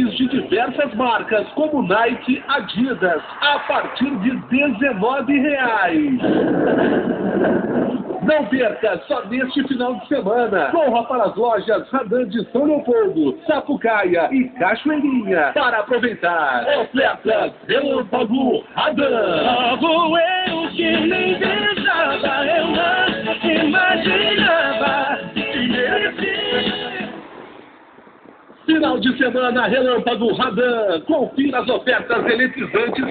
de diversas marcas, como Nike, Adidas, a partir de R$19. Não perca, só neste final de semana. Corra para as lojas Radan de São Leopoldo, Sapucaia e Cachoeirinha para aproveitar. Ofertas Relâmpago Radan. Logo eu que nem pensava, eu não imaginava que merecia. Final de semana Relâmpago Radan. Confira as ofertas eletrizantes